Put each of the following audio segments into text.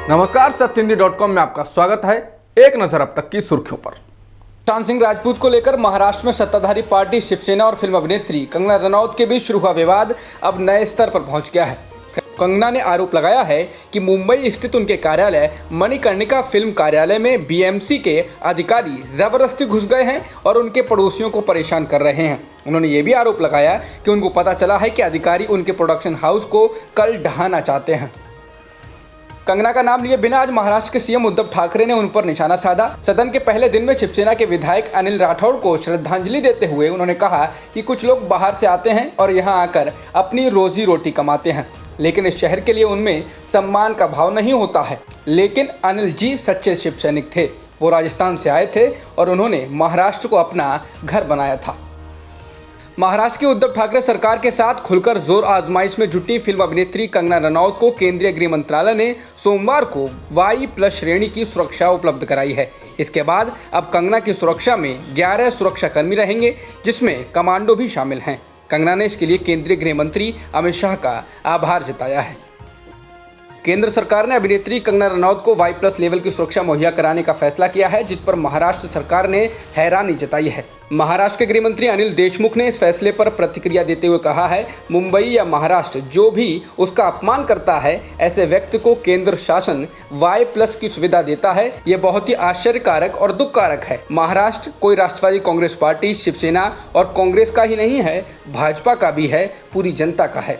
नमस्कार, सत्यहिंदी.com में आपका स्वागत है। एक नजर अब तक की सुर्खियों पर। सुशांत सिंह राजपूत को लेकर महाराष्ट्र में सत्ताधारी पार्टी शिवसेना और फिल्म अभिनेत्री कंगना रनौत के बीच शुरू हुआ विवाद अब नए स्तर पर पहुंच गया है। कंगना ने आरोप लगाया है कि मुंबई स्थित उनके कार्यालय मणिकर्णिका फिल्म कार्यालय में बीएमसी के अधिकारी जबरदस्ती घुस गए हैं और उनके पड़ोसियों को परेशान कर रहे हैं। उन्होंने ये भी आरोप लगाया कि उनको पता चला है कि अधिकारी उनके प्रोडक्शन हाउस को कल ढहाना चाहते हैं। कंगना का नाम लिए बिना आज महाराष्ट्र के सीएम उद्धव ठाकरे ने उन पर निशाना साधा। सदन के पहले दिन में शिवसेना के विधायक अनिल राठौड़ को श्रद्धांजलि देते हुए उन्होंने कहा कि कुछ लोग बाहर से आते हैं और यहां आकर अपनी रोजी रोटी कमाते हैं, लेकिन इस शहर के लिए उनमें सम्मान का भाव नहीं होता है। लेकिन अनिल जी सच्चे शिव सैनिक थे। वो राजस्थान से आए थे और उन्होंने महाराष्ट्र को अपना घर बनाया था। महाराष्ट्र की उद्धव ठाकरे सरकार के साथ खुलकर जोर आजमाइश में जुटी फिल्म अभिनेत्री कंगना रनौत को केंद्रीय गृह मंत्रालय ने सोमवार को Y+ श्रेणी की सुरक्षा उपलब्ध कराई है। इसके बाद अब कंगना की सुरक्षा में 11 सुरक्षाकर्मी रहेंगे, जिसमें कमांडो भी शामिल हैं। कंगना ने इसके लिए केंद्रीय गृह मंत्री अमित शाह का आभार जताया है। केंद्र सरकार ने अभिनेत्री कंगना रनौत को Y+ लेवल की सुरक्षा मुहैया कराने का फैसला किया है, जिस पर महाराष्ट्र सरकार ने हैरानी जताई है। महाराष्ट्र के गृह मंत्री अनिल देशमुख ने इस फैसले पर प्रतिक्रिया देते हुए कहा है, मुंबई या महाराष्ट्र जो भी उसका अपमान करता है, ऐसे व्यक्ति को केंद्र शासन Y+ की सुविधा देता है। ये बहुत ही आश्चर्यकारक और दुखकारक है। महाराष्ट्र कोई राष्ट्रवादी कांग्रेस पार्टी, शिवसेना और कांग्रेस का ही नहीं है, भाजपा का भी है, पूरी जनता का है।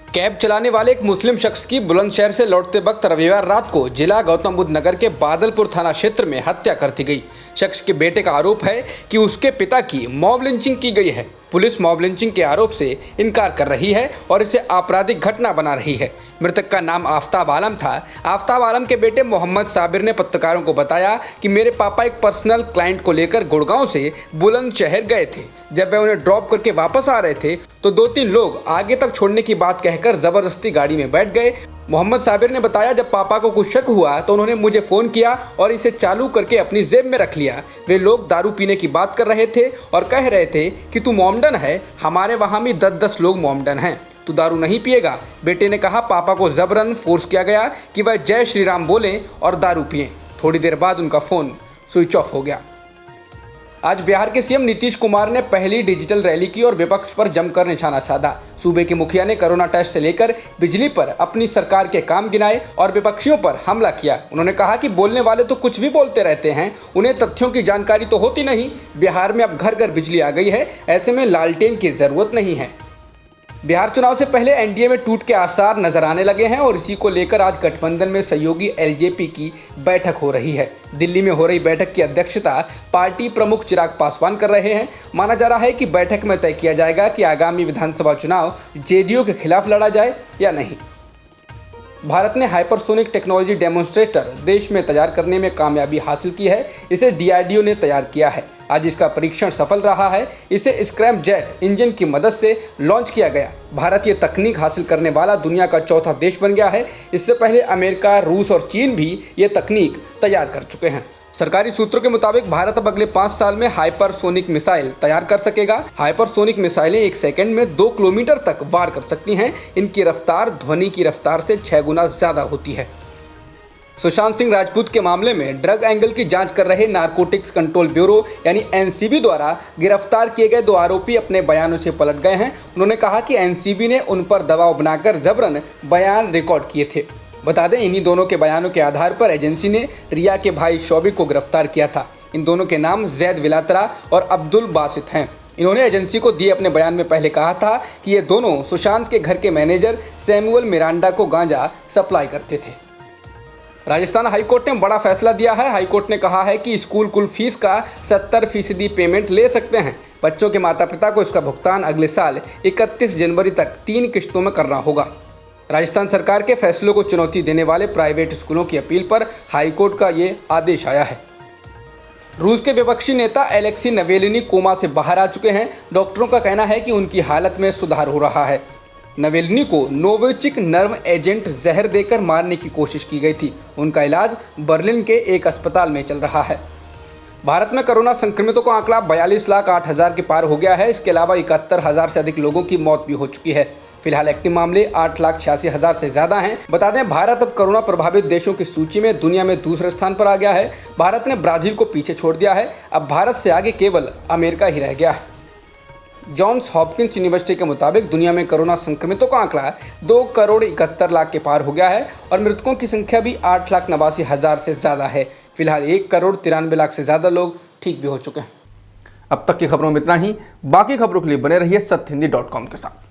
कैब चलाने वाले एक मुस्लिम शख्स की बुलंदशहर से लौटते वक्त रविवार रात को जिला गौतम बुद्ध नगर के बादलपुर थाना क्षेत्र में हत्या कर दी गई। शख्स के बेटे का आरोप है कि उसके पिता की मॉब लिंचिंग की गई है। पुलिस मॉब लिंचिंग के आरोप से इनकार कर रही है और इसे आपराधिक घटना बना रही है। मृतक का नाम आफ्ताब आलम था। आफ्ताब आलम के बेटे मोहम्मद साबिर ने पत्रकारों को बताया कि मेरे पापा एक पर्सनल क्लाइंट को लेकर गुड़गांव से बुलंदशहर गए थे। जब वे उन्हें ड्रॉप करके वापस आ रहे थे तो 2-3 लोग आगे तक छोड़ने की बात कहकर जबरदस्ती गाड़ी में बैठ गए। मोहम्मद साबिर ने बताया, जब पापा को कुछ शक हुआ तो उन्होंने मुझे फ़ोन किया और इसे चालू करके अपनी जेब में रख लिया। वे लोग दारू पीने की बात कर रहे थे और कह रहे थे कि तू मोमडन है, हमारे वहाँ भी 10-10 लोग मोमडन हैं, तू दारू नहीं पिएगा। बेटे ने कहा, पापा को जबरन फोर्स किया गया कि वह जय श्री राम बोलें और दारू पिएं। थोड़ी देर बाद उनका फ़ोन स्विच ऑफ हो गया। आज बिहार के सीएम नीतीश कुमार ने पहली डिजिटल रैली की और विपक्ष पर जमकर निशाना साधा। सूबे के मुखिया ने कोरोना टेस्ट से लेकर बिजली पर अपनी सरकार के काम गिनाए और विपक्षियों पर हमला किया। उन्होंने कहा कि बोलने वाले तो कुछ भी बोलते रहते हैं, उन्हें तथ्यों की जानकारी तो होती नहीं। बिहार में अब घर घर बिजली आ गई है, ऐसे में लालटेन की जरूरत नहीं है। बिहार चुनाव से पहले एनडीए में टूट के आसार नजर आने लगे हैं और इसी को लेकर आज गठबंधन में सहयोगी एलजेपी की बैठक हो रही है। दिल्ली में हो रही बैठक की अध्यक्षता पार्टी प्रमुख चिराग पासवान कर रहे हैं। माना जा रहा है कि बैठक में तय किया जाएगा कि आगामी विधानसभा चुनाव जेडीयू के खिलाफ लड़ा जाए या नहीं। भारत ने हाइपरसोनिक टेक्नोलॉजी डेमोन्स्ट्रेटर देश में तैयार करने में कामयाबी हासिल की है। इसे डीआरडीओ ने तैयार किया है। आज इसका परीक्षण सफल रहा है। इसे स्क्रैम जेट इंजन की मदद से लॉन्च किया गया। भारत ये तकनीक हासिल करने वाला दुनिया का चौथा देश बन गया है। इससे पहले अमेरिका, रूस और चीन भी ये तकनीक तैयार कर चुके हैं। सरकारी सूत्रों के मुताबिक भारत अब अगले 5 साल में हाइपरसोनिक मिसाइल तैयार कर सकेगा। हाइपरसोनिक मिसाइलें 1 सेकंड में 2 किलोमीटर तक वार कर सकती हैं। इनकी रफ्तार ध्वनि की रफ्तार से 6 गुना ज़्यादा होती है। सुशांत सिंह राजपूत के मामले में ड्रग एंगल की जांच कर रहे नारकोटिक्स कंट्रोल ब्यूरो यानी एनसीबी द्वारा गिरफ्तार किए गए 2 आरोपी अपने बयानों से पलट गए हैं। उन्होंने कहा कि एनसीबी ने उन पर दबाव बनाकर जबरन बयान रिकॉर्ड किए थे। बता दें, इन्हीं दोनों के बयानों के आधार पर एजेंसी ने रिया के भाई शौबिक को गिरफ्तार किया था। इन दोनों के नाम जैद विलातरा और अब्दुल बासित हैं। इन्होंने एजेंसी को दिए अपने बयान में पहले कहा था कि ये दोनों सुशांत के घर के मैनेजर सैमुअल मिरांडा को गांजा सप्लाई करते थे। राजस्थान हाईकोर्ट ने बड़ा फैसला दिया है। हाईकोर्ट ने कहा है कि स्कूल कुल फीस का 70% पेमेंट ले सकते हैं। बच्चों के माता पिता को इसका भुगतान अगले साल 31 जनवरी तक 3 किश्तों में करना होगा। राजस्थान सरकार के फैसलों को चुनौती देने वाले प्राइवेट स्कूलों की अपील पर हाईकोर्ट का ये आदेश आया है। रूस के विपक्षी नेता एलेक्सी नवेलिनी कोमा से बाहर आ चुके हैं। डॉक्टरों का कहना है कि उनकी हालत में सुधार हो रहा है। नवेलिनी को नोविचिक नर्व एजेंट जहर देकर मारने की कोशिश की गई थी। उनका इलाज बर्लिन के एक अस्पताल में चल रहा है। भारत में कोरोना संक्रमितों का आंकड़ा 42,08,000 के पार हो गया है। इसके अलावा 71,000 से अधिक लोगों की मौत भी हो चुकी है। फिलहाल एक्टिव मामले 8,86,000 से ज्यादा हैं। बता दें, भारत अब कोरोना प्रभावित देशों की सूची में दुनिया में दूसरे स्थान पर आ गया है। भारत ने ब्राजील को पीछे छोड़ दिया है। अब भारत से आगे केवल अमेरिका ही रह गया है। जॉन्स हॉपकिंस यूनिवर्सिटी के मुताबिक दुनिया में कोरोना संक्रमितों का आंकड़ा 2,71,00,000 के पार हो गया है और मृतकों की संख्या भी 8,89,000 से ज़्यादा है। फिलहाल 1,93,00,000 से ज़्यादा लोग ठीक भी हो चुके हैं। अब तक की खबरों में इतना ही। बाकी खबरों के लिए बने रहिए सत्यहिंदी.com के साथ।